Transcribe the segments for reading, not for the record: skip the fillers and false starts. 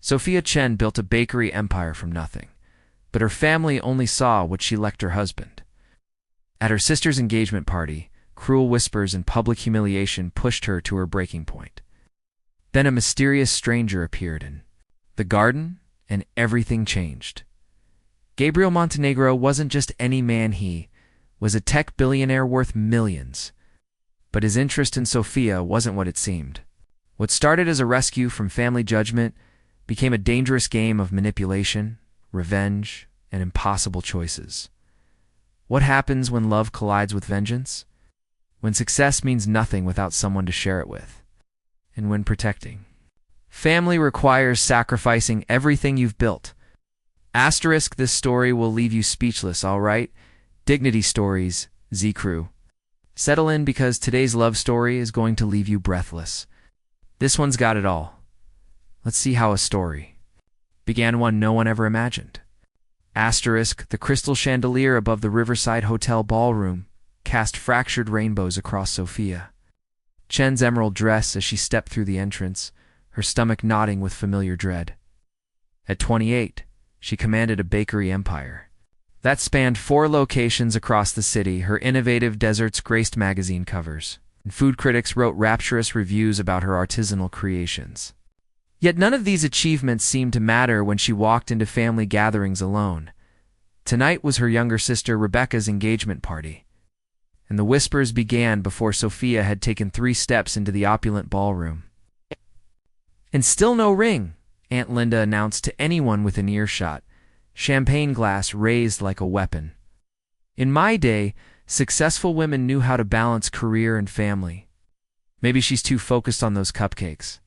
Sophia Chen built a bakery empire from nothing, but her family only saw what she lacked her husband. At her sister's engagement party, cruel whispers and public humiliation pushed her to her breaking point. Then a mysterious stranger appeared in the garden, and everything changed. Gabriel Montenegro wasn't just any man, he was a tech billionaire worth millions. But his interest in Sophia wasn't what it seemed. What started as a rescue from family judgment became a dangerous game of manipulation, revenge, and impossible choices. What happens when love collides with vengeance? When success means nothing without someone to share it with? And when protecting family requires sacrificing everything you've built. Asterisk, this story will leave you speechless, all right? Dignity Stories, Z Crew. Settle in because today's love story is going to leave you breathless. This one's got it all. Let's see how a story began, one no one ever imagined. Asterisk, the crystal chandelier above the Riverside Hotel ballroom cast fractured rainbows across Sophia Chen's emerald dress as she stepped through the entrance, her stomach knotting with familiar dread. At 28, she commanded a bakery empire that spanned 4 locations across the city. Her innovative desserts graced magazine covers, and food critics wrote rapturous reviews about her artisanal creations. Yet none of these achievements seemed to matter when she walked into family gatherings alone. Tonight was her younger sister Rebecca's engagement party, and the whispers began before Sophia had taken 3 steps into the opulent ballroom. "And still no ring," Aunt Linda announced to anyone within earshot, champagne glass raised like a weapon. "In my day, successful women knew how to balance career and family. Maybe she's too focused on those cupcakes."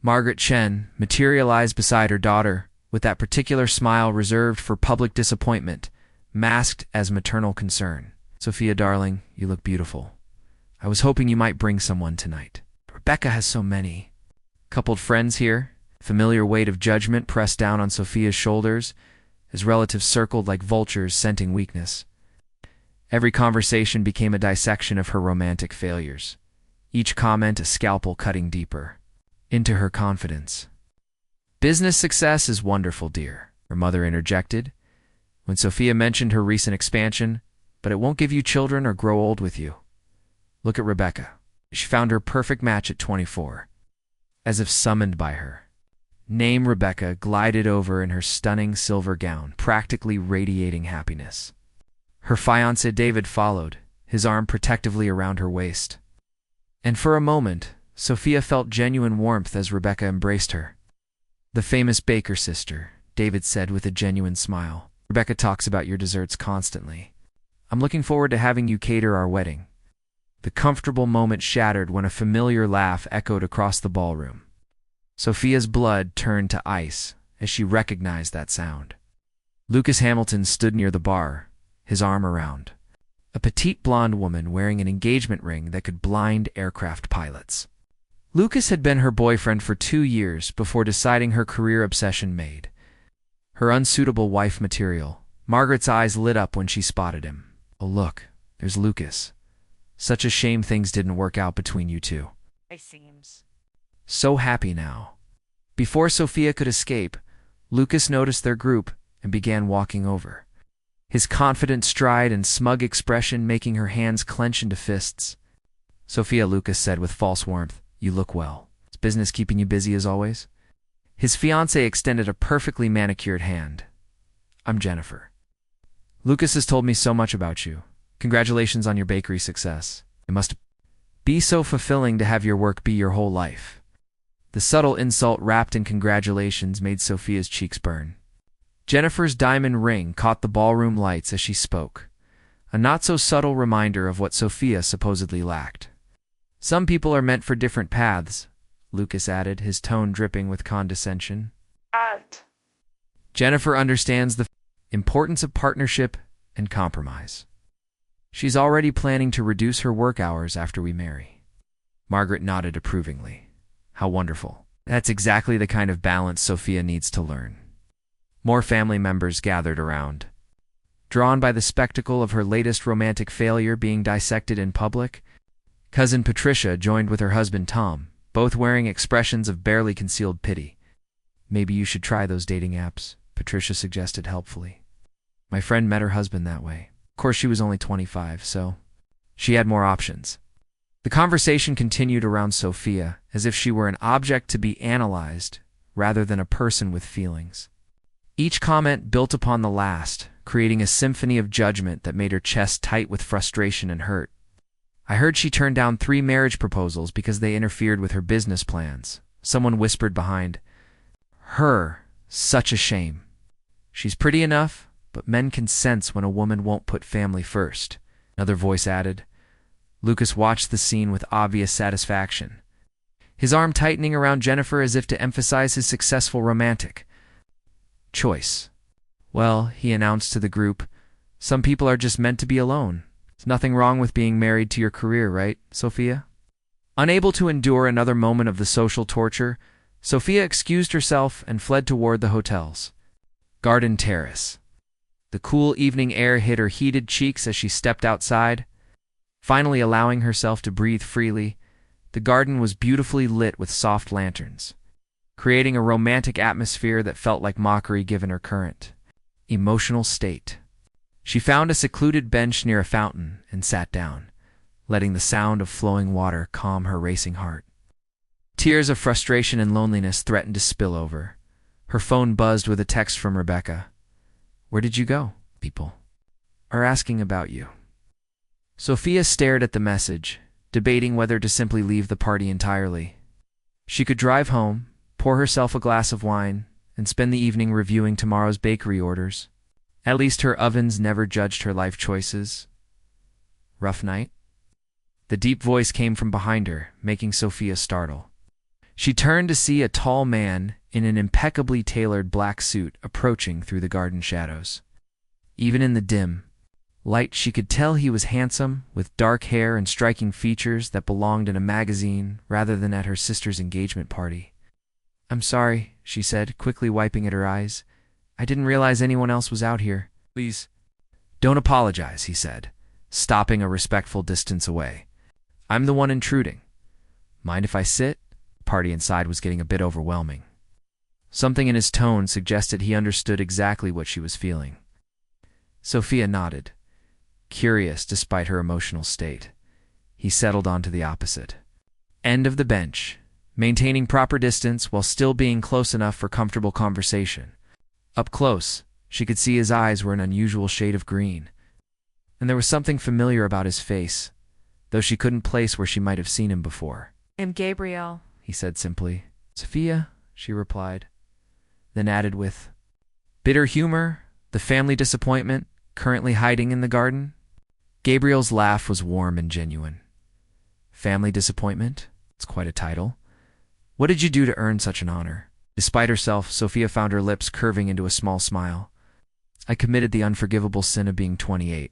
Margaret Chen materialized beside her daughter, with that particular smile reserved for public disappointment, masked as maternal concern. "Sophia, darling, you look beautiful. I was hoping you might bring someone tonight. Rebecca has so many coupled friends here." Familiar weight of judgment pressed down on Sophia's shoulders as relatives circled like vultures scenting weakness. Every conversation became a dissection of her romantic failures, each comment a scalpel cutting deeper into her confidence. "Business success is wonderful, dear," her mother interjected when Sophia mentioned her recent expansion, "but it won't give you children or grow old with you. Look at Rebecca. She found her perfect match at 24. As if summoned by her name, Rebecca glided over in her stunning silver gown, practically radiating happiness. Her fiancé David followed, his arm protectively around her waist. And for a moment, Sophia felt genuine warmth as Rebecca embraced her. "The famous baker sister," David said with a genuine smile. "Rebecca talks about your desserts constantly. I'm looking forward to having you cater our wedding." The comfortable moment shattered when a familiar laugh echoed across the ballroom. Sophia's blood turned to ice as she recognized that sound. Lucas Hamilton stood near the bar, his arm around a petite blonde woman wearing an engagement ring that could blind aircraft pilots. Lucas had been her boyfriend for 2 years before deciding her career obsession made her unsuitable wife material. Margaret's eyes lit up when she spotted him. "Oh look, there's Lucas. Such a shame things didn't work out between you two. It seems So happy now." Before Sophia could escape, Lucas noticed their group and began walking over, his confident stride and smug expression making her hands clench into fists. "Sophia," Lucas said with false warmth, "you look well. Is business keeping you busy as always?" His fiancée extended a perfectly manicured hand. "I'm Jennifer. Lucas has told me so much about you. Congratulations on your bakery success. It must be so fulfilling to have your work be your whole life." The subtle insult wrapped in congratulations made Sophia's cheeks burn. Jennifer's diamond ring caught the ballroom lights as she spoke, a not-so-subtle reminder of what Sophia supposedly lacked. "Some people are meant for different paths," Lucas added, his tone dripping with condescension. "Jennifer understands the importance of partnership and compromise. She's already planning to reduce her work hours after we marry." Margaret nodded approvingly. "How wonderful. That's exactly the kind of balance Sophia needs to learn." More family members gathered around. Drawn by the spectacle of her latest romantic failure being dissected in public, cousin Patricia joined with her husband Tom, both wearing expressions of barely concealed pity. Maybe you should try those dating apps, Patricia suggested helpfully. My friend met her husband that way. Of course, she was only 25, so she had more options. The conversation continued around Sophia, as if she were an object to be analyzed, rather than a person with feelings. Each comment built upon the last, creating a symphony of judgment that made her chest tight with frustration and hurt. I heard she turned down 3 marriage proposals because they interfered with her business plans. Someone whispered behind her, such a shame. She's pretty enough, but men can sense when a woman won't put family first. Another voice added. Lucas watched the scene with obvious satisfaction, his arm tightening around Jennifer as if to emphasize his successful romantic choice. Well, he announced to the group, some people are just meant to be alone. There's nothing wrong with being married to your career, right, Sophia? Unable to endure another moment of the social torture, Sophia excused herself and fled toward the hotel's garden terrace. The cool evening air hit her heated cheeks as she stepped outside. Finally allowing herself to breathe freely, the garden was beautifully lit with soft lanterns, creating a romantic atmosphere that felt like mockery given her current emotional state. She found a secluded bench near a fountain and sat down, letting the sound of flowing water calm her racing heart. Tears of frustration and loneliness threatened to spill over. Her phone buzzed with a text from Rebecca. Where did you go? People are asking about you. Sophia stared at the message, debating whether to simply leave the party entirely. She could drive home, pour herself a glass of wine, and spend the evening reviewing tomorrow's bakery orders. At least her ovens never judged her life choices. Rough night? The deep voice came from behind her, making Sophia startle. She turned to see a tall man in an impeccably tailored black suit approaching through the garden shadows. Even in the dim light, she could tell he was handsome, with dark hair and striking features that belonged in a magazine rather than at her sister's engagement party. I'm sorry, she said, quickly wiping at her eyes. I didn't realize anyone else was out here. Please. Don't apologize, he said, stopping a respectful distance away. I'm the one intruding. Mind if I sit? The party inside was getting a bit overwhelming. Something in his tone suggested he understood exactly what she was feeling. Sophia nodded, curious despite her emotional state. He settled onto the opposite end of the bench, maintaining proper distance while still being close enough for comfortable conversation. Up close, she could see his eyes were an unusual shade of green, and there was something familiar about his face, though she couldn't place where she might have seen him before. I'm Gabriel, he said simply. Sophia, she replied, then added with bitter humor, the family disappointment currently hiding in the garden. Gabriel's laugh was warm and genuine. Family disappointment? It's quite a title. What did you do to earn such an honor? Despite herself, Sophia found her lips curving into a small smile. I committed the unforgivable sin of being 28,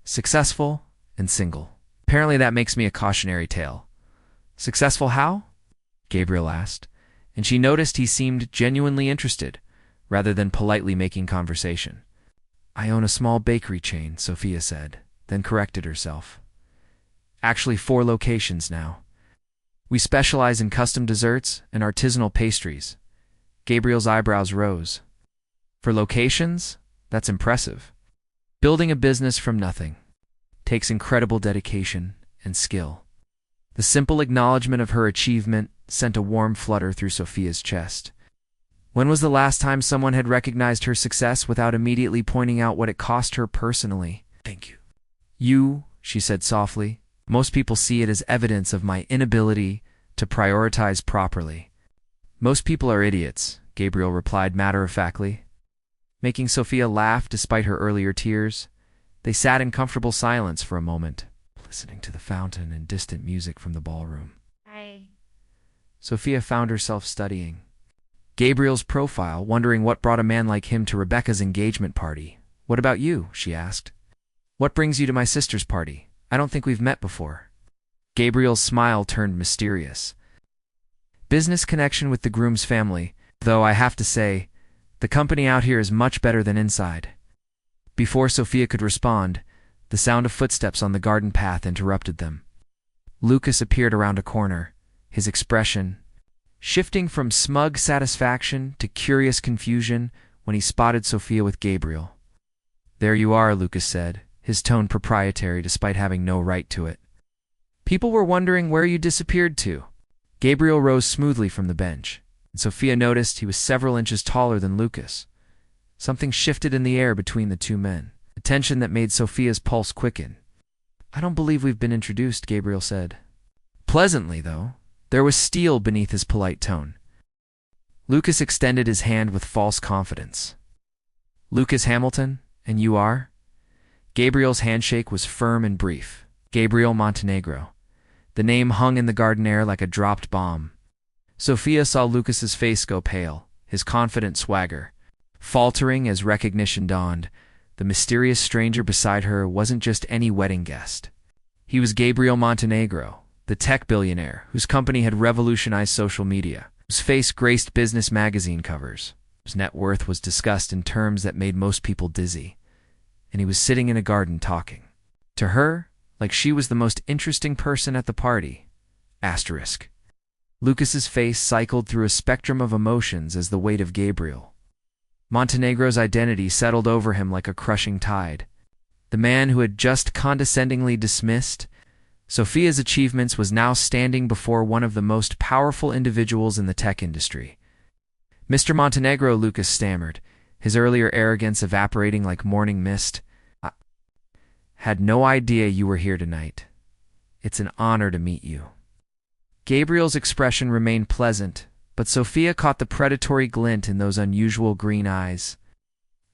successful and single. Apparently that makes me a cautionary tale. Successful how? Gabriel asked, and she noticed he seemed genuinely interested, rather than politely making conversation. I own a small bakery chain, Sophia said, then corrected herself. Actually 4 locations now. We specialize in custom desserts and artisanal pastries. Gabriel's eyebrows rose. For locations? That's impressive. Building a business from nothing takes incredible dedication and skill. The simple acknowledgement of her achievement sent a warm flutter through Sophia's chest. When was the last time someone had recognized her success without immediately pointing out what it cost her personally? Thank you. You, she said softly. Most people see it as evidence of my inability to prioritize properly. Most people are idiots, Gabriel replied matter-of-factly. Making Sophia laugh despite her earlier tears, they sat in comfortable silence for a moment, listening to the fountain and distant music from the ballroom. Sophia found herself studying Gabriel's profile, wondering what brought a man like him to Rebecca's engagement party. What about you? She asked. What brings you to my sister's party? I don't think we've met before. Gabriel's smile turned mysterious. Business connection with the groom's family, though I have to say, the company out here is much better than inside. Before Sophia could respond, the sound of footsteps on the garden path interrupted them. Lucas appeared around a corner, his expression shifting from smug satisfaction to curious confusion when he spotted Sophia with Gabriel. "There you are," Lucas said, his tone proprietary despite having no right to it. "People were wondering where you disappeared to." Gabriel rose smoothly from the bench, and Sophia noticed he was several inches taller than Lucas. Something shifted in the air between the two men, a tension that made Sophia's pulse quicken. "I don't believe we've been introduced," Gabriel said. Pleasantly, though, there was steel beneath his polite tone. Lucas extended his hand with false confidence. "Lucas Hamilton, and you are?" Gabriel's handshake was firm and brief. "Gabriel Montenegro." The name hung in the garden air like a dropped bomb. Sophia saw Lucas's face go pale, his confident swagger. Faltering as recognition dawned, the mysterious stranger beside her wasn't just any wedding guest. He was Gabriel Montenegro, the tech billionaire whose company had revolutionized social media, whose face graced business magazine covers, whose net worth was discussed in terms that made most people dizzy. And he was sitting in a garden talking. To her, like she was the most interesting person at the party. Asterisk. Lucas's face cycled through a spectrum of emotions as the weight of Gabriel Montenegro's identity settled over him like a crushing tide. The man who had just condescendingly dismissed Sophia's achievements was now standing before one of the most powerful individuals in the tech industry. "Mr. Montenegro," Lucas stammered, his earlier arrogance evaporating like morning mist. "I had no idea you were here tonight. It's an honor to meet you." Gabriel's expression remained pleasant, but Sophia caught the predatory glint in those unusual green eyes.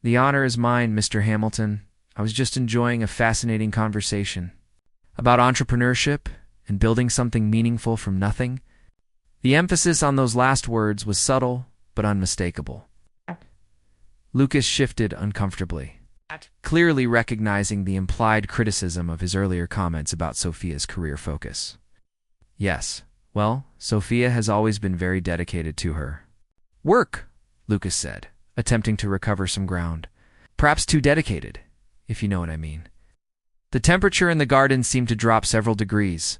"The honor is mine, Mr. Hamilton. I was just enjoying a fascinating conversation about entrepreneurship and building something meaningful from nothing." The emphasis on those last words was subtle but unmistakable. Lucas shifted uncomfortably, clearly recognizing the implied criticism of his earlier comments about Sophia's career focus. "Yes, well, Sophia has always been very dedicated to her work," Lucas said, attempting to recover some ground. "Perhaps too dedicated, if you know what I mean." The temperature in the garden seemed to drop several degrees.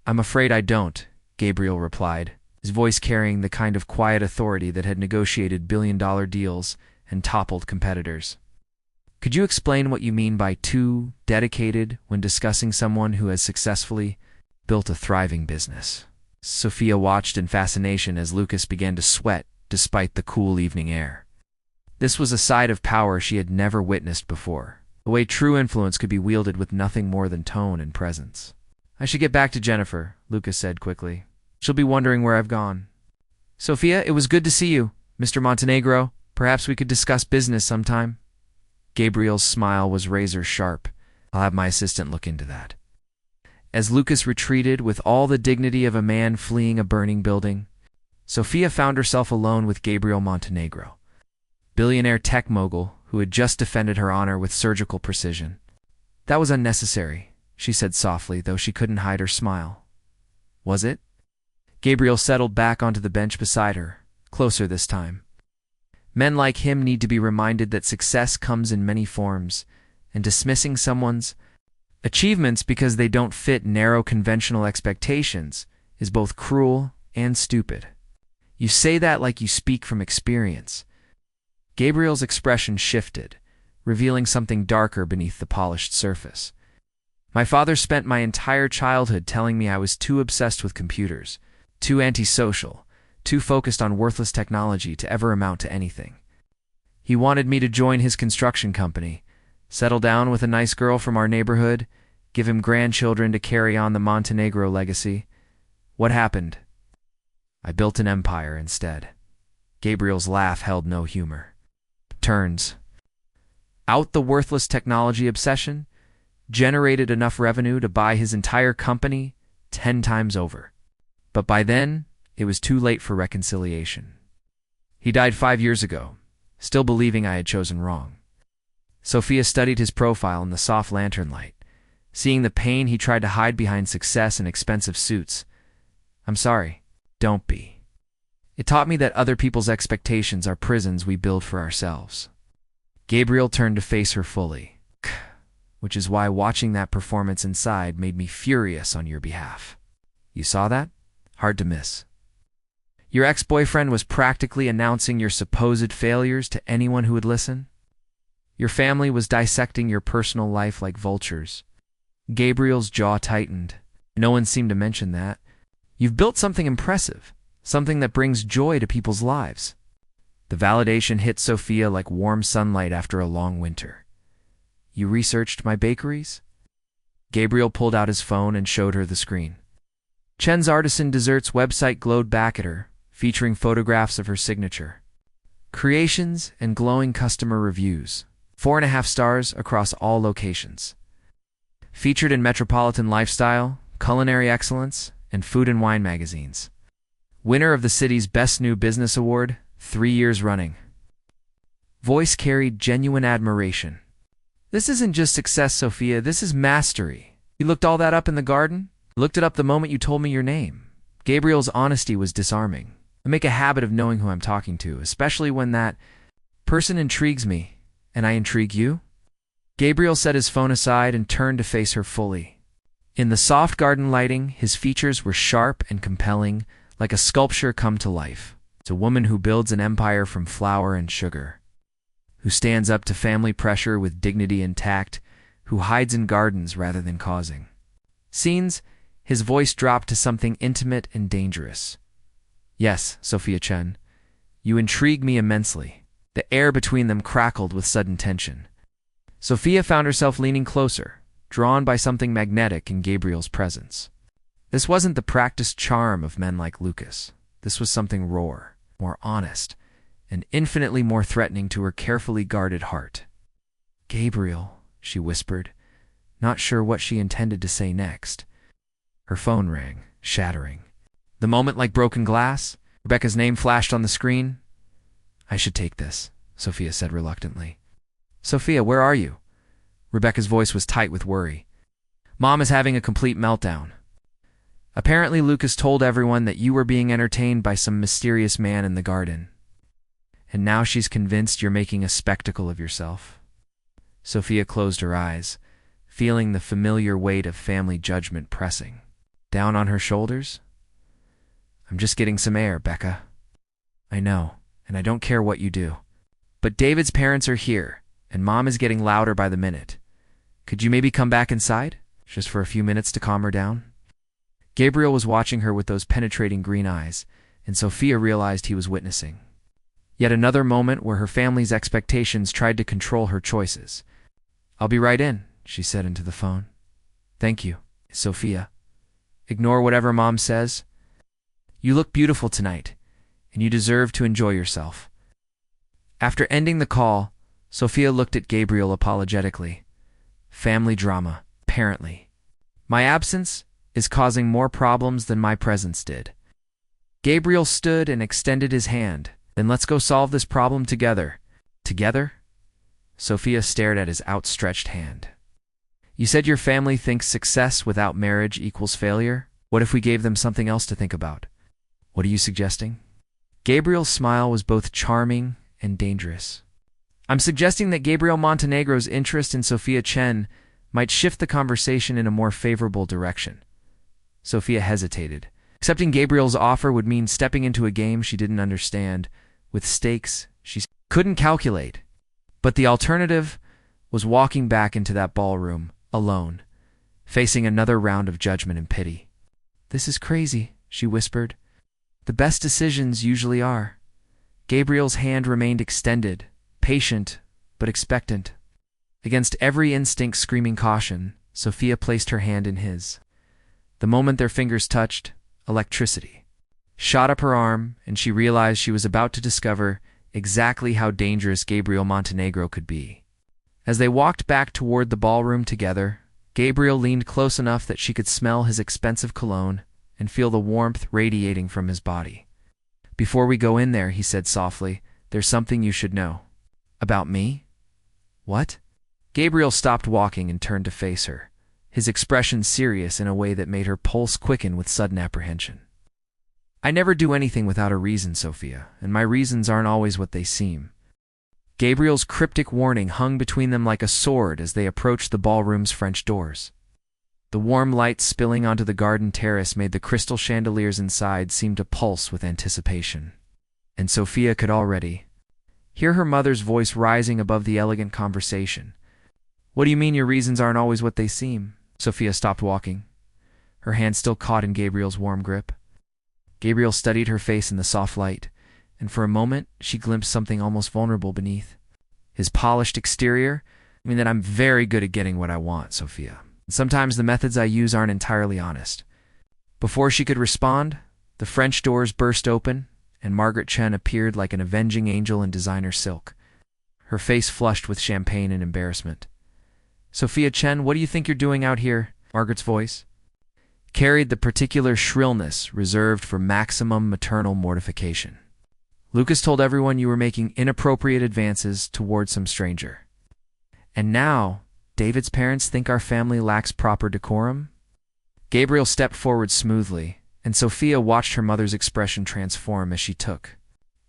"I'm afraid I don't," Gabriel replied, his voice carrying the kind of quiet authority that had negotiated billion-dollar deals and toppled competitors. "Could you explain what you mean by too dedicated when discussing someone who has successfully built a thriving business?" Sophia watched in fascination as Lucas began to sweat despite the cool evening air. This was a side of power she had never witnessed before, the way true influence could be wielded with nothing more than tone and presence. "I should get back to Jennifer," Lucas said quickly. "She'll be wondering where I've gone." "Sophia, it was good to see you. Mr. Montenegro, perhaps we could discuss business sometime." Gabriel's smile was razor sharp. "I'll have my assistant look into that." As Lucas retreated with all the dignity of a man fleeing a burning building, Sophia found herself alone with Gabriel Montenegro, billionaire tech mogul who had just defended her honor with surgical precision. "That was unnecessary," she said softly, though she couldn't hide her smile. "Was it?" Gabriel settled back onto the bench beside her, closer this time. Men like him need to be reminded that success comes in many forms, and dismissing someone's achievements because they don't fit narrow conventional expectations is both cruel and stupid. You say that like you speak from experience. Gabriel's expression shifted, revealing something darker beneath the polished surface. "My father spent my entire childhood telling me I was too obsessed with computers, too antisocial, too focused on worthless technology to ever amount to anything. He wanted me to join his construction company, settle down with a nice girl from our neighborhood, give him grandchildren to carry on the Montenegro legacy. What happened? I built an empire instead." Gabriel's laugh held no humor. "Turns out the worthless technology obsession generated enough revenue to buy his entire company 10 times over. But by then, it was too late for reconciliation. He died 5 years ago, still believing I had chosen wrong." Sophia studied his profile in the soft lantern light, seeing the pain he tried to hide behind success and expensive suits. "I'm sorry. Don't be. It taught me that other people's expectations are prisons we build for ourselves." Gabriel turned to face her fully, "Which is why watching that performance inside made me furious on your behalf. You saw that? Hard to miss." Your ex-boyfriend was practically announcing your supposed failures to anyone who would listen. Your family was dissecting your personal life like vultures. Gabriel's jaw tightened. No one seemed to mention that. You've built something impressive, something that brings joy to people's lives. The validation hit Sophia like warm sunlight after a long winter. You researched my bakeries? Gabriel pulled out his phone and showed her the screen. Chen's Artisan Desserts website glowed back at her, featuring photographs of her signature creations and glowing customer reviews. 4.5 stars across all locations. Featured in Metropolitan Lifestyle, Culinary Excellence, and Food and Wine magazines. Winner of the city's Best New Business Award, 3 years running. Voice carried genuine admiration. This isn't just success, Sophia, this is mastery. You looked all that up in the garden? Looked it up the moment you told me your name. Gabriel's honesty was disarming. I make a habit of knowing who I'm talking to, especially when that person intrigues me, and I intrigue you. Gabriel set his phone aside and turned to face her fully. In the soft garden lighting, his features were sharp and compelling, like a sculpture come to life. It's a woman who builds an empire from flour and sugar, who stands up to family pressure with dignity intact, who hides in gardens rather than causing scenes. His voice dropped to something intimate and dangerous. Yes, Sophia Chen, you intrigue me immensely. The air between them crackled with sudden tension. Sophia found herself leaning closer, drawn by something magnetic in Gabriel's presence. This wasn't the practiced charm of men like Lucas. This was something raw, more honest, and infinitely more threatening to her carefully guarded heart. Gabriel, she whispered, not sure what she intended to say next. Her phone rang, shattering. The moment like broken glass, Rebecca's name flashed on the screen. I should take this, Sophia said reluctantly. Sophia, where are you? Rebecca's voice was tight with worry. Mom is having a complete meltdown. Apparently Lucas told everyone that you were being entertained by some mysterious man in the garden. And now she's convinced you're making a spectacle of yourself. Sophia closed her eyes, feeling the familiar weight of family judgment pressing down on her shoulders. I'm just getting some air, Becca. I know, and I don't care what you do. But David's parents are here, and Mom is getting louder by the minute. Could you maybe come back inside, just for a few minutes to calm her down? Gabriel was watching her with those penetrating green eyes, and Sophia realized he was witnessing yet another moment where her family's expectations tried to control her choices. I'll be right in, she said into the phone. Thank you, Sophia. Ignore whatever Mom says. You look beautiful tonight, and you deserve to enjoy yourself. After ending the call, Sophia looked at Gabriel apologetically. Family drama, apparently. My absence is causing more problems than my presence did. Gabriel stood and extended his hand. Then let's go solve this problem together. Together? Sophia stared at his outstretched hand. You said your family thinks success without marriage equals failure? What if we gave them something else to think about? What are you suggesting? Gabriel's smile was both charming and dangerous. I'm suggesting that Gabriel Montenegro's interest in Sophia Chen might shift the conversation in a more favorable direction. Sophia hesitated. Accepting Gabriel's offer would mean stepping into a game she didn't understand, with stakes she couldn't calculate. But the alternative was walking back into that ballroom, alone, facing another round of judgment and pity. This is crazy, she whispered. The best decisions usually are. Gabriel's hand remained extended, patient but expectant. Against every instinct screaming caution, Sophia placed her hand in his. The moment their fingers touched, electricity shot up her arm, and she realized she was about to discover exactly how dangerous Gabriel Montenegro could be. As they walked back toward the ballroom together, Gabriel leaned close enough that she could smell his expensive cologne and feel the warmth radiating from his body. Before we go in there, he said softly, there's something you should know. About me? What? Gabriel stopped walking and turned to face her, his expression serious in a way that made her pulse quicken with sudden apprehension. I never do anything without a reason, Sophia, and my reasons aren't always what they seem. Gabriel's cryptic warning hung between them like a sword as they approached the ballroom's French doors. The warm light spilling onto the garden terrace made the crystal chandeliers inside seem to pulse with anticipation. And Sophia could already hear her mother's voice rising above the elegant conversation. "What do you mean your reasons aren't always what they seem?" Sophia stopped walking, her hand still caught in Gabriel's warm grip. Gabriel studied her face in the soft light, and for a moment she glimpsed something almost vulnerable beneath. His polished exterior? I mean that I'm very good at getting what I want, Sophia. Sometimes the methods I use aren't entirely honest. Before she could respond, the French doors burst open, and Margaret Chen appeared like an avenging angel in designer silk, her face flushed with champagne and embarrassment. "Sophia Chen, what do you think you're doing out here?" Margaret's voice carried the particular shrillness reserved for maximum maternal mortification. "Lucas told everyone you were making inappropriate advances toward some stranger. And now, David's parents think our family lacks proper decorum?" Gabriel stepped forward smoothly, and Sophia watched her mother's expression transform as she took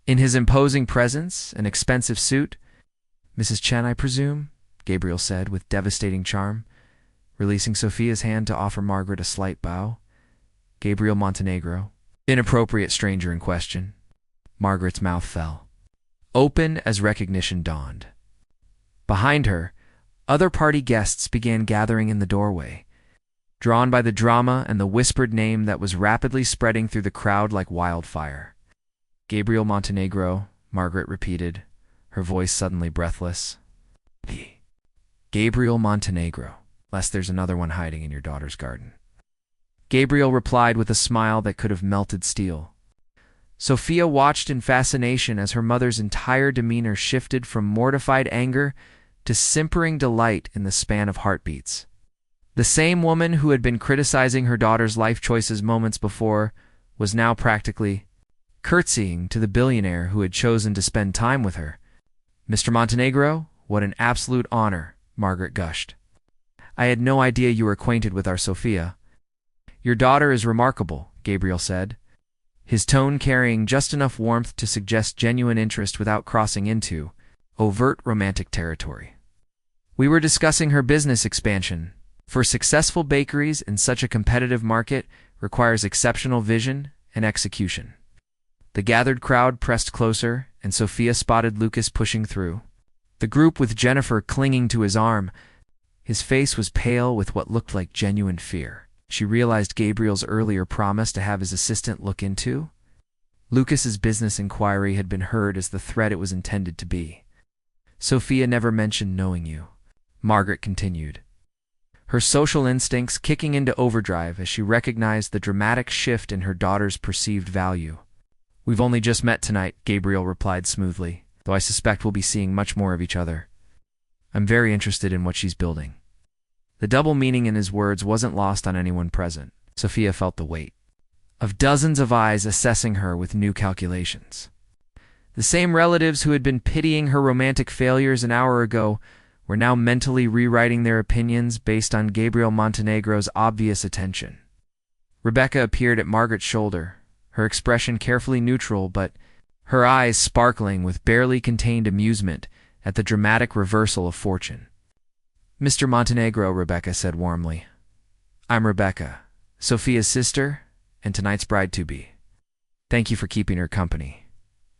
in his imposing presence, an expensive suit. "Mrs. Chen, I presume?" Gabriel said with devastating charm, releasing Sophia's hand to offer Margaret a slight bow. "Gabriel Montenegro, inappropriate stranger in question." Margaret's mouth fell open as recognition dawned. Behind her, other party guests began gathering in the doorway, drawn by the drama and the whispered name that was rapidly spreading through the crowd like wildfire. "Gabriel Montenegro," Margaret repeated, her voice suddenly breathless. "Gabriel Montenegro, lest there's another one hiding in your daughter's garden." Gabriel replied with a smile that could have melted steel. Sophia watched in fascination as her mother's entire demeanor shifted from mortified anger to simpering delight in the span of heartbeats. The same woman who had been criticizing her daughter's life choices moments before was now practically curtsying to the billionaire who had chosen to spend time with her. "Mr. Montenegro, what an absolute honor," Margaret gushed. "I had no idea you were acquainted with our Sophia." "Your daughter is remarkable," Gabriel said, his tone carrying just enough warmth to suggest genuine interest without crossing into overt romantic territory. "We were discussing her business expansion. For successful bakeries in such a competitive market requires exceptional vision and execution." The gathered crowd pressed closer, and Sophia spotted Lucas pushing through the group with Jennifer clinging to his arm. His face was pale with what looked like genuine fear. She realized Gabriel's earlier promise to have his assistant look into Lucas's business inquiry had been heard as the threat it was intended to be. "Sophia never mentioned knowing you," Margaret continued, her social instincts kicking into overdrive as she recognized the dramatic shift in her daughter's perceived value. "We've only just met tonight," Gabriel replied smoothly, "though I suspect we'll be seeing much more of each other. I'm very interested in what she's building." The double meaning in his words wasn't lost on anyone present. Sophia felt the weight of dozens of eyes assessing her with new calculations. The same relatives who had been pitying her romantic failures an hour ago were now mentally rewriting their opinions based on Gabriel Montenegro's obvious attention. Rebecca appeared at Margaret's shoulder, her expression carefully neutral, but her eyes sparkling with barely contained amusement at the dramatic reversal of fortune. "Mr. Montenegro," Rebecca said warmly. "I'm Rebecca, Sophia's sister, and tonight's bride-to-be. Thank you for keeping her company.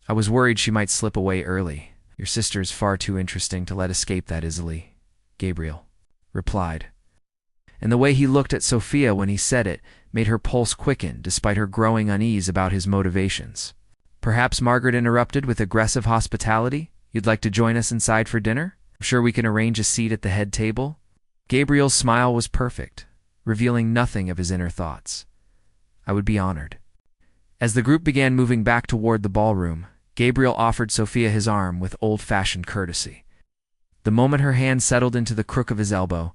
I was worried she might slip away early. Your sister's far too interesting to let escape that easily," Gabriel replied. And the way he looked at Sophia when he said it made her pulse quicken despite her growing unease about his motivations. "Perhaps," Margaret interrupted with aggressive hospitality, "you'd like to join us inside for dinner? I'm sure we can arrange a seat at the head table." Gabriel's smile was perfect, revealing nothing of his inner thoughts. "I would be honored." As the group began moving back toward the ballroom, Gabriel offered Sophia his arm with old-fashioned courtesy. The moment her hand settled into the crook of his elbow,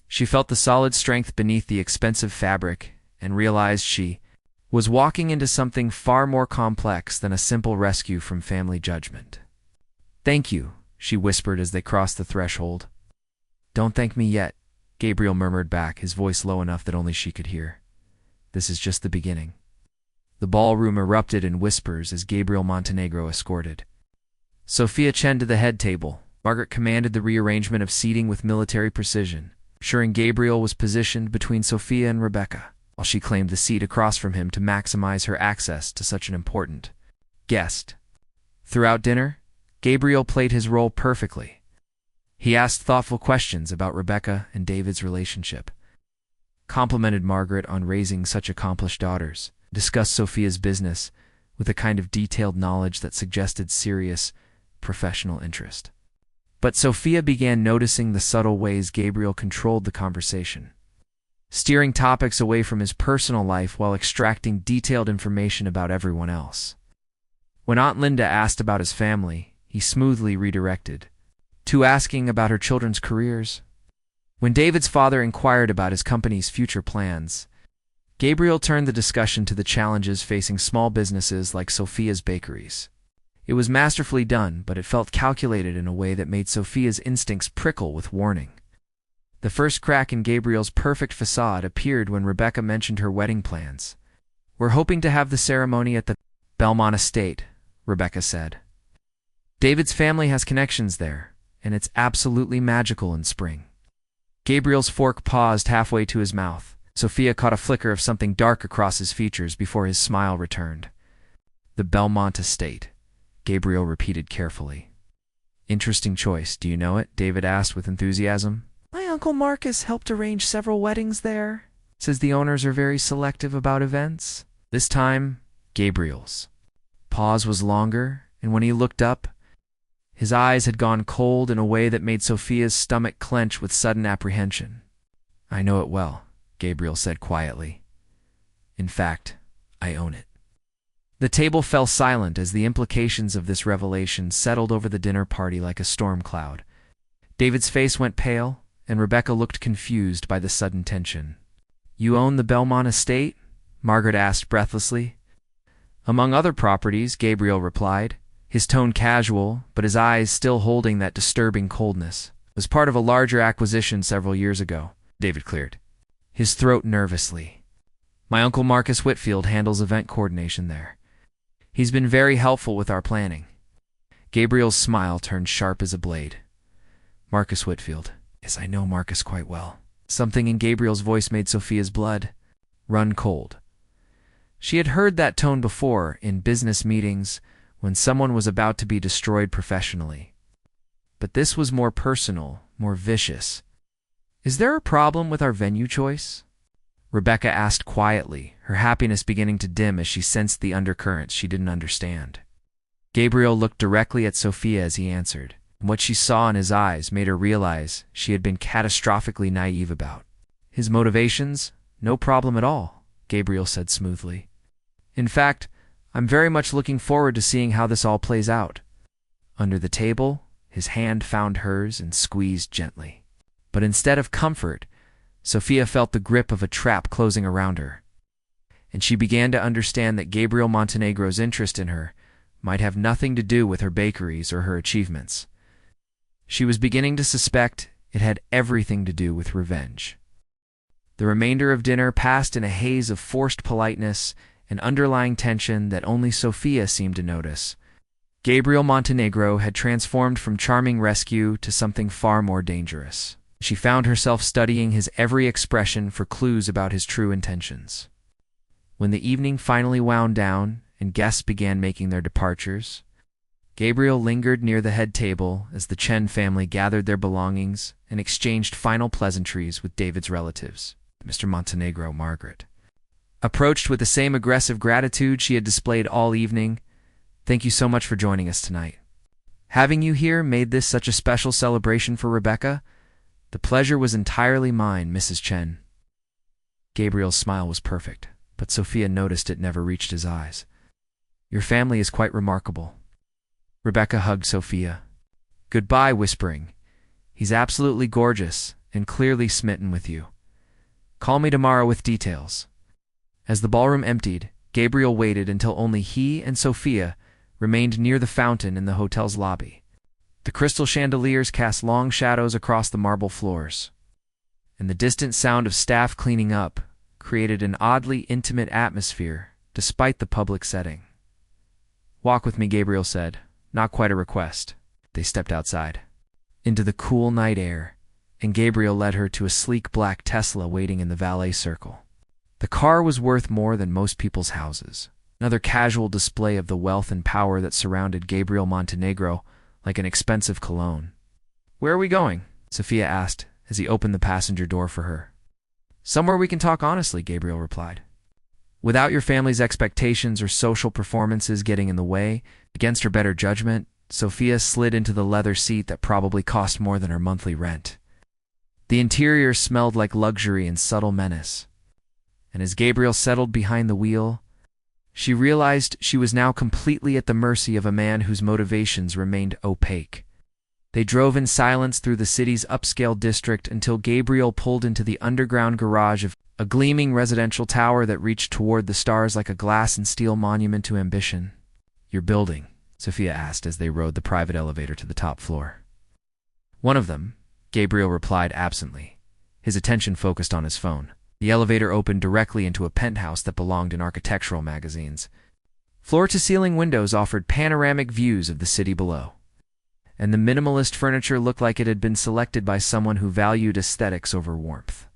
she felt the solid strength beneath the expensive fabric and realized she was walking into something far more complex than a simple rescue from family judgment. "Thank you," she whispered as they crossed the threshold. "Don't thank me yet," Gabriel murmured back, his voice low enough that only she could hear. "This is just the beginning." The ballroom erupted in whispers as Gabriel Montenegro escorted Sophia Chen to the head table. Margaret commanded the rearrangement of seating with military precision. ensuring Gabriel was positioned between Sophia and Rebecca, while she claimed the seat across from him to maximize her access to such an important guest. Throughout dinner, Gabriel played his role perfectly. He asked thoughtful questions about Rebecca and David's relationship, complimented Margaret on raising such accomplished daughters, discussed Sophia's business with a kind of detailed knowledge that suggested serious professional interest. But Sophia began noticing the subtle ways Gabriel controlled the conversation, steering topics away from his personal life while extracting detailed information about everyone else. When Aunt Linda asked about his family, he smoothly redirected to asking about her children's careers. When David's father inquired about his company's future plans, Gabriel turned the discussion to the challenges facing small businesses like Sophia's bakeries. It was masterfully done, but it felt calculated in a way that made Sophia's instincts prickle with warning. The first crack in Gabriel's perfect facade appeared when Rebecca mentioned her wedding plans. "We're hoping to have the ceremony at the Belmont estate," Rebecca said. "David's family has connections there, and it's absolutely magical in spring." Gabriel's fork paused halfway to his mouth. Sophia caught a flicker of something dark across his features before his smile returned. "The Belmont estate," Gabriel repeated carefully. "Interesting choice. Do you know it?" David asked with enthusiasm. "My Uncle Marcus helped arrange several weddings there. Says the owners are very selective about events." This time, Gabriel's pause was longer, and when he looked up, his eyes had gone cold in a way that made Sophia's stomach clench with sudden apprehension. "I know it well," Gabriel said quietly. "In fact, I own it." The table fell silent as the implications of this revelation settled over the dinner party like a storm cloud. David's face went pale, and Rebecca looked confused by the sudden tension. "You own the Belmont estate?" Margaret asked breathlessly. "Among other properties," Gabriel replied, his tone casual, but his eyes still holding that disturbing coldness. "It was part of a larger acquisition several years ago," David cleared, his throat nervously. "My Uncle Marcus Whitfield handles event coordination there. He's been very helpful with our planning." Gabriel's smile turned sharp as a blade. "Marcus Whitfield. Yes, I know Marcus quite well." Something in Gabriel's voice made Sophia's blood run cold. She had heard that tone before in business meetings when someone was about to be destroyed professionally. But this was more personal, more vicious. "Is there a problem with our venue choice?" Rebecca asked quietly, her happiness beginning to dim as she sensed the undercurrents she didn't understand. Gabriel looked directly at Sophia as he answered, and what she saw in his eyes made her realize she had been catastrophically naive about. "His motivations? No problem at all," Gabriel said smoothly. "In fact, I'm very much looking forward to seeing how this all plays out." Under the table, his hand found hers and squeezed gently. But instead of comfort, Sophia felt the grip of a trap closing around her, and she began to understand that Gabriel Montenegro's interest in her might have nothing to do with her bakeries or her achievements. She was beginning to suspect it had everything to do with revenge. The remainder of dinner passed in a haze of forced politeness and underlying tension that only Sophia seemed to notice. Gabriel Montenegro had transformed from charming rescue to something far more dangerous. She found herself studying his every expression for clues about his true intentions. When the evening finally wound down and guests began making their departures, Gabriel lingered near the head table as the Chen family gathered their belongings and exchanged final pleasantries with David's relatives, Mr. Montenegro, Margaret. Approached with the same aggressive gratitude she had displayed all evening, "Thank you so much for joining us tonight. Having you here made this such a special celebration for Rebecca. The pleasure was entirely mine, Mrs. Chen." Gabriel's smile was perfect, but Sophia noticed it never reached his eyes. "Your family is quite remarkable." Rebecca hugged Sophia. "Goodbye," whispering. "He's absolutely gorgeous and clearly smitten with you. Call me tomorrow with details." As the ballroom emptied, Gabriel waited until only he and Sophia remained near the fountain in the hotel's lobby. The crystal chandeliers cast long shadows across the marble floors, and the distant sound of staff cleaning up created an oddly intimate atmosphere despite the public setting. "Walk with me," Gabriel said, not quite a request. They stepped outside, into the cool night air, and Gabriel led her to a sleek black Tesla waiting in the valet circle. The car was worth more than most people's houses, another casual display of the wealth and power that surrounded Gabriel Montenegro like an expensive cologne. "Where are we going?" Sophia asked as he opened the passenger door for her. "Somewhere we can talk honestly," Gabriel replied. Without your family's expectations or social performances getting in the way, against her better judgment, Sophia slid into the leather seat that probably cost more than her monthly rent. The interior smelled like luxury and subtle menace. And as Gabriel settled behind the wheel, she realized she was now completely at the mercy of a man whose motivations remained opaque. They drove in silence through the city's upscale district until Gabriel pulled into the underground garage of a gleaming residential tower that reached toward the stars like a glass and steel monument to ambition. "Your building?" Sophia asked as they rode the private elevator to the top floor. "One of them," Gabriel replied absently, his attention focused on his phone. The elevator opened directly into a penthouse that belonged in architectural magazines. Floor-to-ceiling windows offered panoramic views of the city below, and the minimalist furniture looked like it had been selected by someone who valued aesthetics over warmth.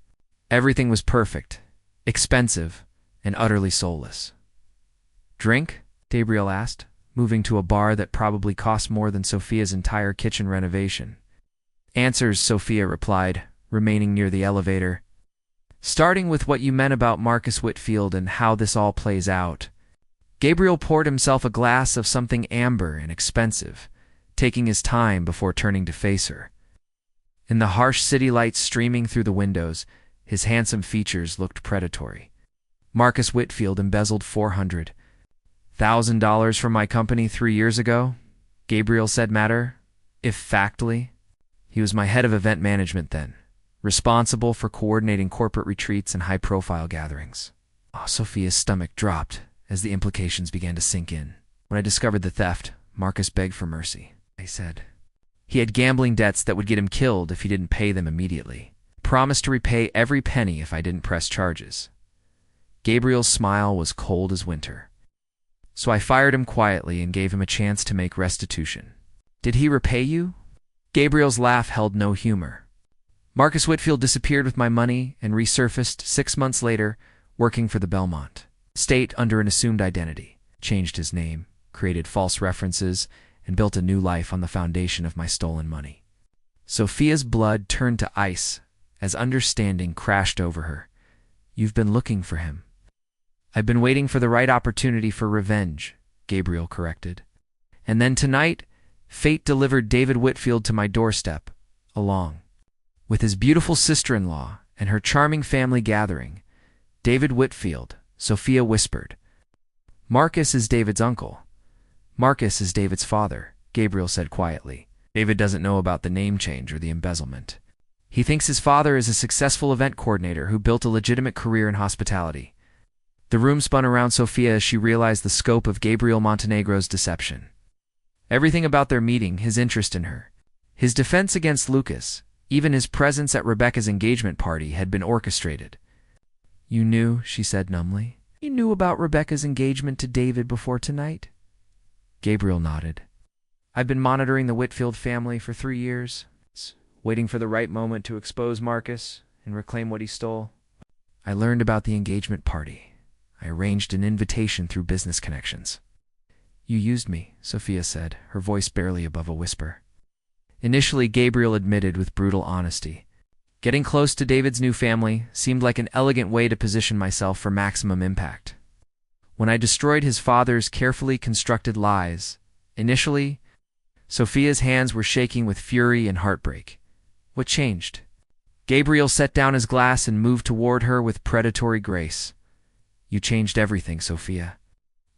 Everything was perfect, expensive, and utterly soulless. "Drink?" Gabriel asked, moving to a bar that probably cost more than Sophia's entire kitchen renovation. "Answers," Sophia replied, remaining near the elevator. "Starting with what you meant about Marcus Whitfield and how this all plays out." Gabriel poured himself a glass of something amber and expensive, taking his time before turning to face her. In the harsh city lights streaming through the windows, his handsome features looked predatory. "Marcus Whitfield embezzled $400,000 from my company 3 years ago," Gabriel said matter-of factly. "He was my head of event management then, responsible for coordinating corporate retreats and high-profile gatherings." Sophia's stomach dropped as the implications began to sink in. "When I discovered the theft, Marcus begged for mercy," I said. "He had gambling debts that would get him killed if he didn't pay them immediately. Promised to repay every penny if I didn't press charges." Gabriel's smile was cold as winter. "So I fired him quietly and gave him a chance to make restitution." "Did he repay you?" Gabriel's laugh held no humor. "Marcus Whitfield disappeared with my money and resurfaced 6 months later, working for the Belmont State under an assumed identity, changed his name, created false references, and built a new life on the foundation of my stolen money." Sophia's blood turned to ice as understanding crashed over her. "You've been looking for him." "I've been waiting for the right opportunity for revenge," Gabriel corrected. "And then tonight, fate delivered David Whitfield to my doorstep, along with his beautiful sister-in-law and her charming family gathering." "David Whitfield," Sophia whispered. "Marcus is David's uncle. Marcus is David's father," Gabriel said quietly. "David doesn't know about the name change or the embezzlement. He thinks his father is a successful event coordinator who built a legitimate career in hospitality." The room spun around Sophia as she realized the scope of Gabriel Montenegro's deception. Everything about their meeting, his interest in her, his defense against Lucas, even his presence at Rebecca's engagement party had been orchestrated. "You knew," she said numbly. "You knew about Rebecca's engagement to David before tonight?" Gabriel nodded. "I've been monitoring the Whitfield family for 3 years, waiting for the right moment to expose Marcus and reclaim what he stole. I learned about the engagement party. I arranged an invitation through business connections." "You used me," Sophia said, her voice barely above a whisper. Initially, Gabriel admitted with brutal honesty. "Getting close to David's new family seemed like an elegant way to position myself for maximum impact. When I destroyed his father's carefully constructed lies, initially, Sophia's hands were shaking with fury and heartbreak. What changed?" Gabriel set down his glass and moved toward her with predatory grace. "You changed everything, Sophia.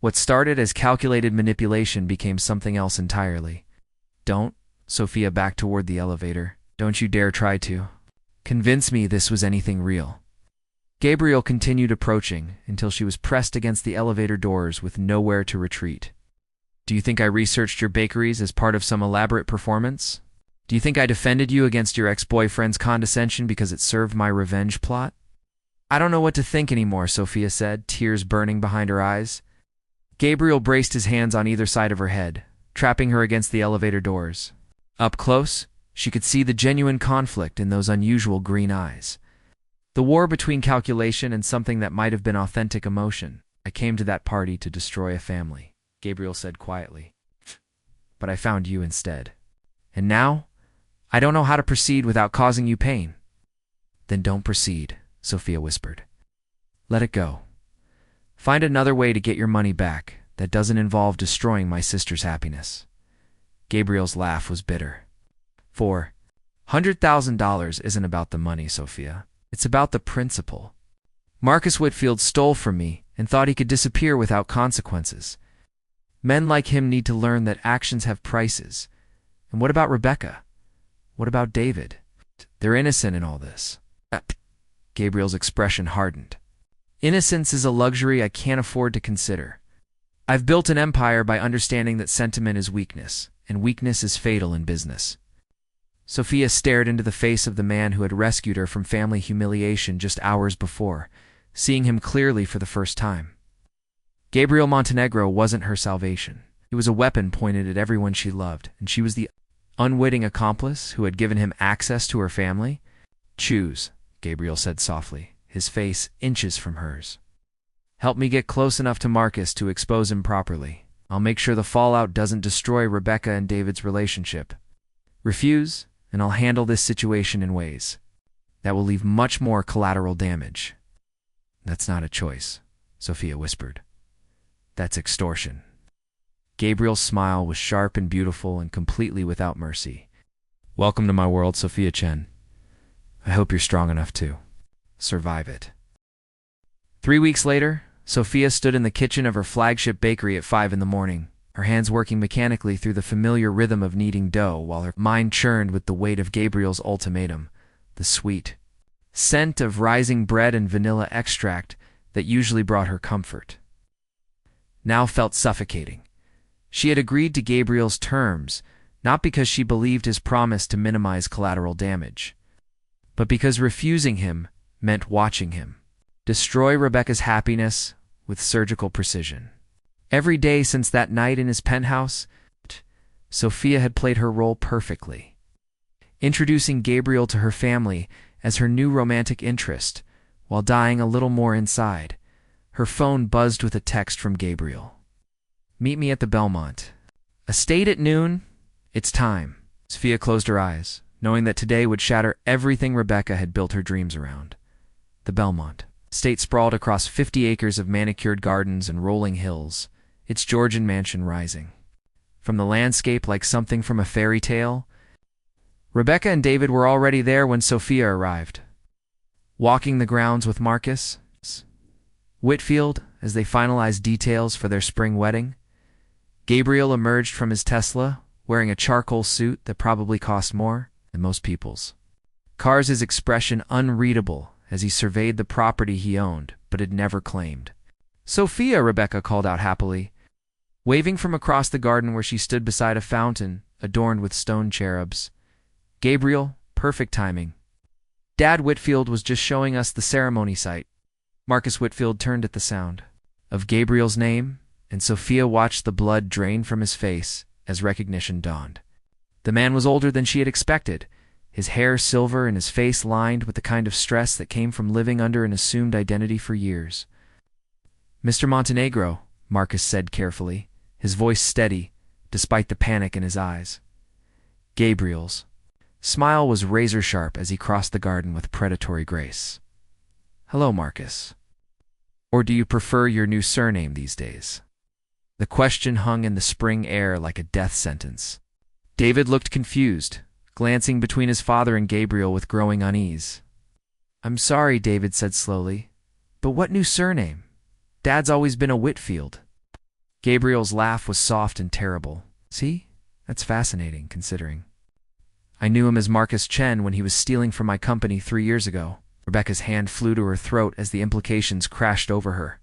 What started as calculated manipulation became something else entirely." "Don't," Sophia backed toward the elevator. "Don't you dare try to convince me this was anything real." Gabriel continued approaching until she was pressed against the elevator doors with nowhere to retreat. "Do you think I researched your bakeries as part of some elaborate performance? Do you think I defended you against your ex-boyfriend's condescension because it served my revenge plot?" "I don't know what to think anymore," Sophia said, tears burning behind her eyes. Gabriel braced his hands on either side of her head, trapping her against the elevator doors. "Up close?" She could see the genuine conflict in those unusual green eyes. The war between calculation and something that might have been authentic emotion. I came to that party to destroy a family, Gabriel said quietly. But I found you instead. And now, I don't know how to proceed without causing you pain. Then don't proceed, Sophia whispered. Let it go. Find another way to get your money back that doesn't involve destroying my sister's happiness. Gabriel's laugh was bitter. $400,000 isn't about the money, Sophia. It's about the principle. Marcus Whitfield stole from me and thought he could disappear without consequences. Men like him need to learn that actions have prices. And what about Rebecca? What about David? They're innocent in all this. Gabriel's expression hardened. Innocence is a luxury I can't afford to consider. I've built an empire by understanding that sentiment is weakness, and weakness is fatal in business. Sophia stared into the face of the man who had rescued her from family humiliation just hours before, seeing him clearly for the first time. Gabriel Montenegro wasn't her salvation. He was a weapon pointed at everyone she loved, and she was the unwitting accomplice who had given him access to her family. Choose, Gabriel said softly, his face inches from hers. Help me get close enough to Marcus to expose him properly. I'll make sure the fallout doesn't destroy Rebecca and David's relationship. Refuse, and I'll handle this situation in ways that will leave much more collateral damage. That's not a choice, Sophia whispered. That's extortion. Gabriel's smile was sharp and beautiful and completely without mercy. Welcome to my world, Sophia Chen. I hope you're strong enough to survive it. 3 weeks later, Sophia stood in the kitchen of her flagship bakery at 5 a.m, her hands working mechanically through the familiar rhythm of kneading dough while her mind churned with the weight of Gabriel's ultimatum, the sweet scent of rising bread and vanilla extract that usually brought her comfort. Now felt suffocating. She had agreed to Gabriel's terms, not because she believed his promise to minimize collateral damage, but because refusing him meant watching him destroy Rebecca's happiness with surgical precision. Every day since that night in his penthouse, Sophia had played her role perfectly, introducing Gabriel to her family as her new romantic interest, while dying a little more inside. Her phone buzzed with a text from Gabriel. Meet me at the Belmont. Estate at noon. It's time. Sophia closed her eyes, knowing that today would shatter everything Rebecca had built her dreams around. The Belmont. Estate sprawled across 50 acres of manicured gardens and rolling hills, its Georgian mansion rising from the landscape like something from a fairy tale. Rebecca and David were already there when Sophia arrived, walking the grounds with Marcus Whitfield as they finalized details for their spring wedding. Gabriel emerged from his Tesla, wearing a charcoal suit that probably cost more than most people's. His expression unreadable as he surveyed the property he owned but had never claimed. Sophia, Rebecca called out happily, waving from across the garden where she stood beside a fountain adorned with stone cherubs. Gabriel, perfect timing. Dad Whitfield was just showing us the ceremony site. Marcus Whitfield turned at the sound of Gabriel's name, and Sophia watched the blood drain from his face as recognition dawned. The man was older than she had expected, his hair silver and his face lined with the kind of stress that came from living under an assumed identity for years. Mr. Montenegro, Marcus said carefully, his voice steady, despite the panic in his eyes. Gabriel's smile was razor-sharp as he crossed the garden with predatory grace. Hello, Marcus. Or do you prefer your new surname these days? The question hung in the spring air like a death sentence. David looked confused, glancing between his father and Gabriel with growing unease. I'm sorry, David said slowly, but what new surname? Dad's always been a Whitfield. Gabriel's laugh was soft and terrible. See? That's fascinating, considering I knew him as Marcus Chen when he was stealing from my company 3 years ago. Rebecca's hand flew to her throat as the implications crashed over her.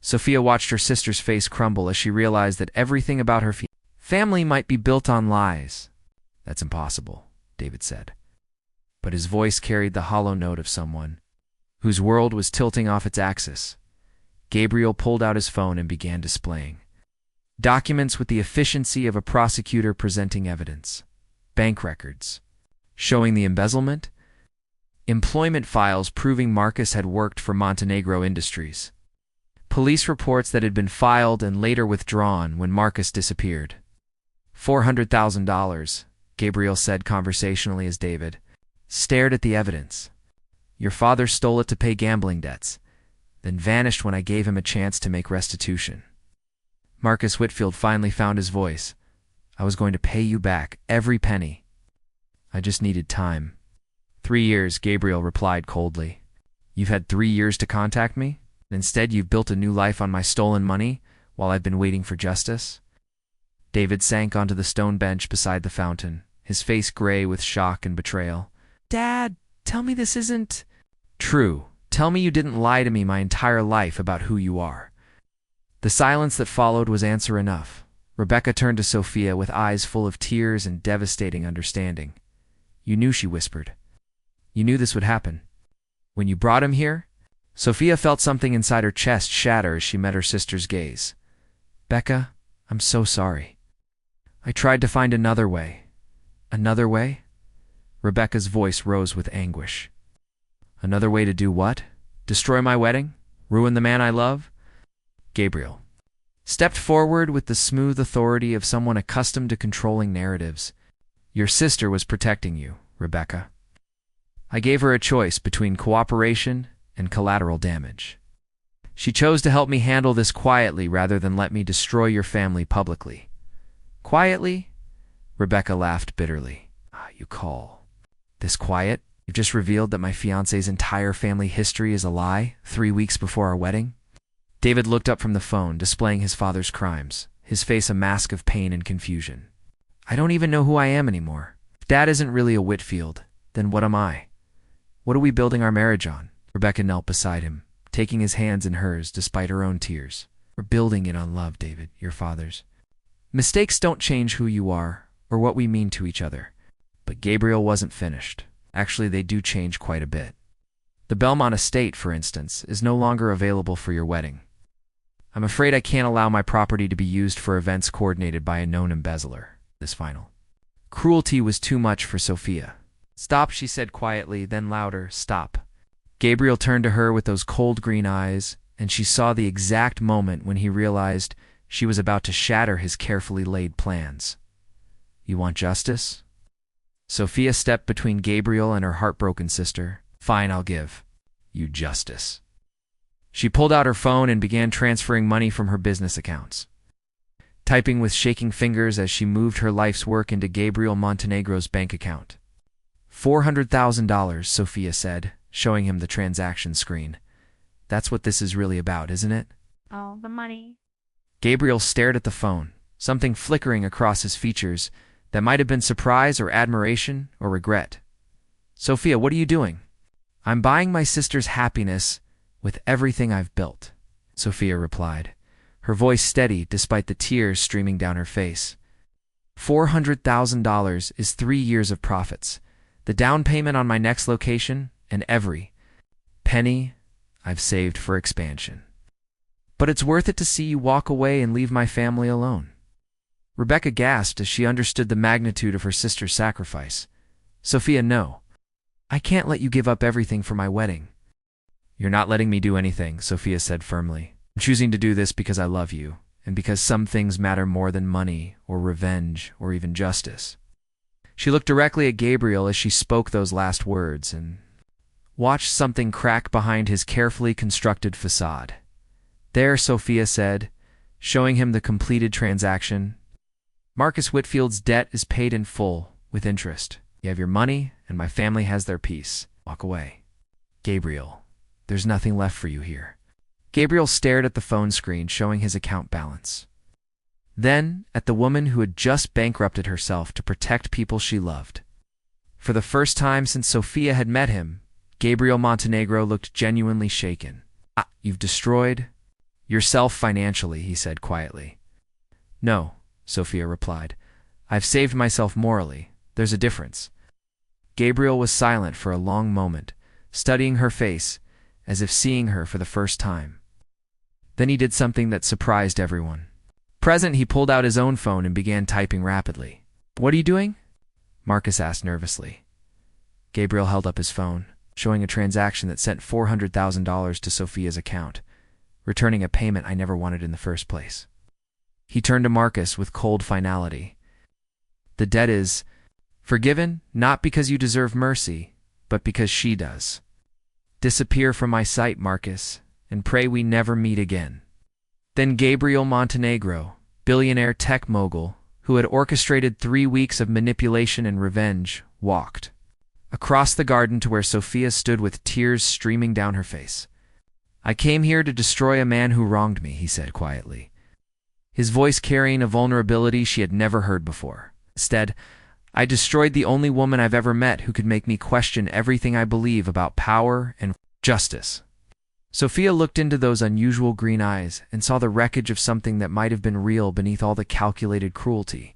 Sophia watched her sister's face crumble as she realized that everything about her family might be built on lies. That's impossible, David said. But his voice carried the hollow note of someone whose world was tilting off its axis. Gabriel pulled out his phone and began displaying documents with the efficiency of a prosecutor presenting evidence. bank records. Showing the embezzlement? Employment files proving Marcus had worked for Montenegro Industries. Police reports that had been filed and later withdrawn when Marcus disappeared. $400,000, Gabriel said conversationally as David stared at the evidence. Your father stole it to pay gambling debts, then vanished when I gave him a chance to make restitution. Marcus Whitfield finally found his voice. I was going to pay you back, every penny. I just needed time. 3 years, Gabriel replied coldly. You've had 3 years to contact me? Instead, you've built a new life on my stolen money while I've been waiting for justice? David sank onto the stone bench beside the fountain, his face gray with shock and betrayal. Dad, tell me this isn't true. Tell me you didn't lie to me my entire life about who you are. The silence that followed was answer enough. Rebecca turned to Sophia with eyes full of tears and devastating understanding. You knew, she whispered. You knew this would happen. When you brought him here? Sophia felt something inside her chest shatter as she met her sister's gaze. Becca, I'm so sorry. I tried to find another way. Another way? Rebecca's voice rose with anguish. Another way to do what? Destroy my wedding? Ruin the man I love? Gabriel stepped forward with the smooth authority of someone accustomed to controlling narratives. Your sister was protecting you, Rebecca. I gave her a choice between cooperation and collateral damage. She chose to help me handle this quietly rather than let me destroy your family publicly. Quietly? Rebecca laughed bitterly. You call this quiet? You've just revealed that my fiancé's entire family history is a lie 3 weeks before our wedding? David looked up from the phone, displaying his father's crimes, his face a mask of pain and confusion. I don't even know who I am anymore. If Dad isn't really a Whitfield, then what am I? What are we building our marriage on? Rebecca knelt beside him, taking his hands in hers despite her own tears. We're building it on love, David, your father's. Mistakes don't change who you are or what we mean to each other. But Gabriel wasn't finished. Actually, they do change quite a bit. The Belmont estate, for instance, is no longer available for your wedding. I'm afraid I can't allow my property to be used for events coordinated by a known embezzler. This final cruelty was too much for Sophia. Stop, she said quietly, then louder, stop. Gabriel turned to her with those cold green eyes, and she saw the exact moment when he realized she was about to shatter his carefully laid plans. You want justice? Sophia stepped between Gabriel and her heartbroken sister. Fine, I'll give you justice. She pulled out her phone and began transferring money from her business accounts, typing with shaking fingers as she moved her life's work into Gabriel Montenegro's bank account. $400,000, Sophia said, showing him the transaction screen. That's what this is really about, isn't it? Oh, the money. Gabriel stared at the phone, something flickering across his features that might have been surprise or admiration or regret. Sophia, what are you doing? I'm buying my sister's happiness with everything I've built, Sophia replied, her voice steady despite the tears streaming down her face. $400,000 is 3 years of profits, the down payment on my next location, and every penny I've saved for expansion. But it's worth it to see you walk away and leave my family alone. Rebecca gasped as she understood the magnitude of her sister's sacrifice. Sophia, no. I can't let you give up everything for my wedding. You're not letting me do anything, Sophia said firmly. I'm choosing to do this because I love you, and because some things matter more than money or revenge or even justice. She looked directly at Gabriel as she spoke those last words and watched something crack behind his carefully constructed facade. There, Sophia said, showing him the completed transaction. Marcus Whitfield's debt is paid in full, with interest. You have your money, and my family has their peace. Walk away. Gabriel, there's nothing left for you here. Gabriel stared at the phone screen, showing his account balance. Then, at the woman who had just bankrupted herself to protect people she loved. For the first time since Sophia had met him, Gabriel Montenegro looked genuinely shaken. You've destroyed yourself financially, he said quietly. No, Sophia replied. I've saved myself morally. There's a difference. Gabriel was silent for a long moment, studying her face, as if seeing her for the first time. Then he did something that surprised everyone. Present, he pulled out his own phone and began typing rapidly. What are you doing? Marcus asked nervously. Gabriel held up his phone, showing a transaction that sent $400,000 to Sophia's account, returning a payment I never wanted in the first place. He turned to Marcus with cold finality. The debt is forgiven, not because you deserve mercy, but because she does. Disappear from my sight, Marcus, and pray we never meet again. Then Gabriel Montenegro, billionaire tech mogul, who had orchestrated 3 weeks of manipulation and revenge, walked across the garden to where Sophia stood with tears streaming down her face. I came here to destroy a man who wronged me, he said quietly, his voice carrying a vulnerability she had never heard before. Instead, I destroyed the only woman I've ever met who could make me question everything I believe about power and justice. Sophia looked into those unusual green eyes and saw the wreckage of something that might have been real beneath all the calculated cruelty.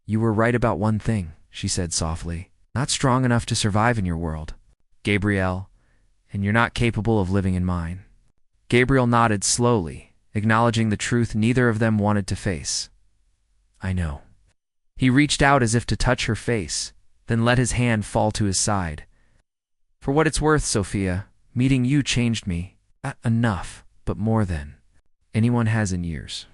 You were right about one thing, she said softly. Not strong enough to survive in your world, Gabriel, and you're not capable of living in mine. Gabriel nodded slowly, acknowledging the truth neither of them wanted to face. I know. He reached out as if to touch her face, then let his hand fall to his side. For what it's worth, Sophia, meeting you changed me. Not enough, but more than anyone has in years.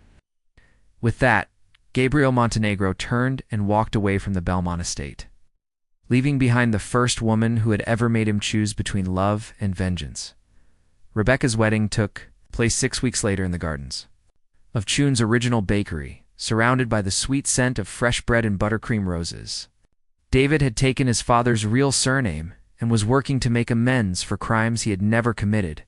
With that, Gabriel Montenegro turned and walked away from the Belmont estate, leaving behind the first woman who had ever made him choose between love and vengeance. Rebecca's wedding took place 6 weeks later in the gardens of Chun's original bakery, surrounded by the sweet scent of fresh bread and buttercream roses. David had taken his father's real surname and was working to make amends for crimes he had never committed.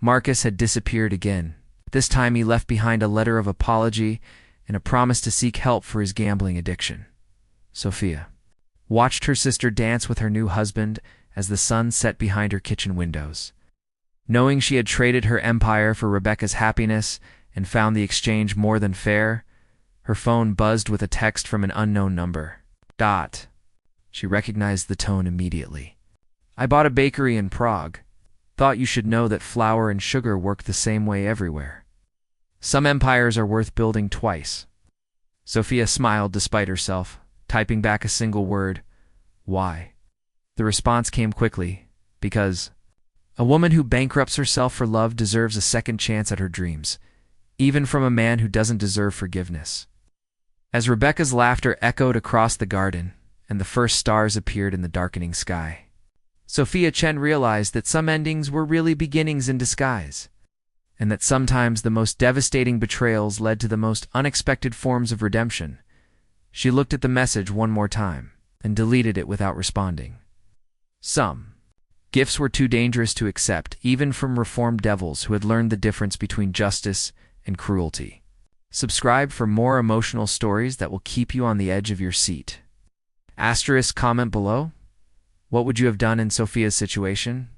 Marcus had disappeared again. This time he left behind a letter of apology and a promise to seek help for his gambling addiction. Sophia watched her sister dance with her new husband as the sun set behind her kitchen windows. Knowing she had traded her empire for Rebecca's happiness and found the exchange more than fair, her phone buzzed with a text from an unknown number. She recognized the tone immediately. I bought a bakery in Prague. Thought you should know that flour and sugar work the same way everywhere. Some empires are worth building twice. Sophia smiled despite herself, typing back a single word, why? The response came quickly, because a woman who bankrupts herself for love deserves a second chance at her dreams, even from a man who doesn't deserve forgiveness. As Rebecca's laughter echoed across the garden, and the first stars appeared in the darkening sky, Sophia Chen realized that some endings were really beginnings in disguise, and that sometimes the most devastating betrayals led to the most unexpected forms of redemption. She looked at the message one more time, and deleted it without responding. Some gifts were too dangerous to accept, even from reformed devils who had learned the difference between justice and cruelty. Subscribe for more emotional stories that will keep you on the edge of your seat. Asterisk comment below. What would you have done in Sophia's situation?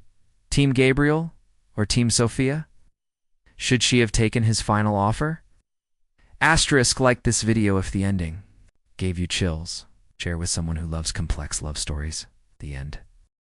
Team Gabriel or Team Sophia? Should she have taken his final offer? Asterisk like this video if the ending gave you chills. Share with someone who loves complex love stories. The end.